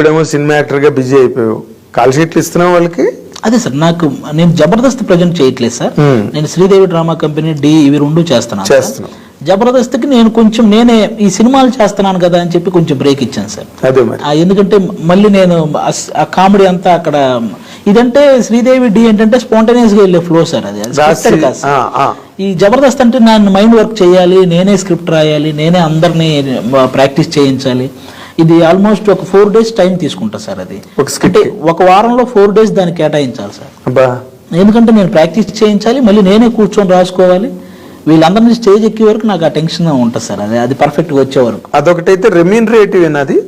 ఇప్పుడేమో cinema actor గా busy అయిపోయావు, కాల్ షీట్లు ఇస్తున్నావు వాళ్ళకి. అదే సార్, నేను జబర్దస్త్ ప్రజెంట్ చేయట్లేదు సార్. నేను శ్రీదేవి డ్రామా కంపెనీ డి ఇవి రెండు చేస్తున్నాను. జబర్దస్త్కి నేను కొంచెం నేనే ఈ సినిమాలు చేస్తున్నాను కదా అని చెప్పి కొంచెం బ్రేక్ ఇచ్చాను సార్. అదే మరి ఎందుకంటే మళ్ళీ నేను ఆ కామెడీ అంతా అక్కడ ఇదంటే శ్రీదేవి డి ఏంటంటే స్పాంటేనియస్ గా వెళ్ళే ఫ్లో సార్. అది ఈ జబర్దస్త్ అంటే నేను మైండ్ వర్క్ చేయాలి, నేనే స్క్రిప్ట్ రాయాలి, నేనే అందరినీ ప్రాక్టీస్ చేయించాలి. ఇది ఆల్మోస్ట్ ఒక 4 days టైం తీసుకుంటా సార్. అది అంటే ఒక వారంలో 4 days దాన్ని కేటాయించాలి సార్. ఎందుకంటే నేను ప్రాక్టీస్ చేయించాలి, మళ్ళీ నేనే కూర్చొని రాసుకోవాలి. వీళ్ళందరినీ స్టేజ్ ఎక్కే వరకు నాకు ఆ టెన్షన్ ఉంటుంది సార్. అది పర్ఫెక్ట్ గా వచ్చే వరకు. అదొకటైతే రెమ్యూనరేటివ్ అది,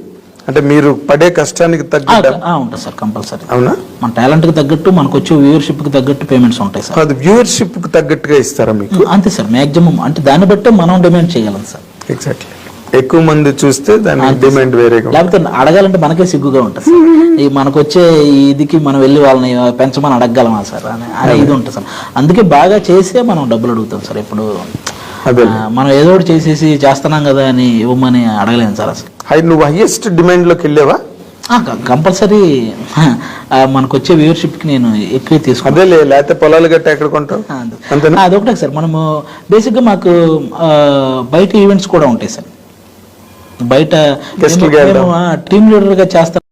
అంటే మీరు పడే కష్టానికి తగ్గట్టు ఉంటుంది సార్ కంపల్సరీ. అవునా? మన టాలెంట్ కి తగ్గట్టు, మనకు వచ్చే వ్యూవర్షిప్ కి తగ్గట్టు పేమెంట్స్ ఉంటాయి సార్. అది వ్యూవర్షిప్ కి తగ్గట్టుగా ఇస్తారా మీకు? అంతే సార్, మాక్సిమం అంటే దాన్ని బట్టే మనం డిమాండ్ చేయగలం సార్. ఎగ్జాక్ట్లీ. ఎక్కువ మంది చూస్తే దాని డిమాండ్ వేరేగా, లేకపోతే అడగాలంటే మనకే సిగ్గుగా ఉంటుంది సార్. ఈ మనకు వచ్చే ఇదికి మనం వెళ్ళి వాళ్ళని పెంచమని అడగగలమా సార్ అని ఇది ఉంటుంది సార్. అందుకే బాగా చేసే మనం డబ్బులు అడుగుతాం సార్. ఇప్పుడు మనం ఏదో ఒకటి చేసేసి చేస్తున్నాం కదా అని ఇవ్వమని అడగలేము సార్ అసలు. నువ్వు హైయెస్ట్ డిమాండ్ లోకి వెళ్ళావా? కంపల్సరీ మనకు వచ్చే వ్యూవర్షిప్ కి నేను ఎక్కువ తీసుకుంటాను. అదే లేకపోతే పొలాలు గట్ట ఎక్కడ కొంటావు? అదొకటే సార్. మనము బేసిక్ గా మాకు బయట ఈవెంట్స్ కూడా ఉంటాయి సార్. బయట టీమ్ లీడర్ గా చేస్తాం.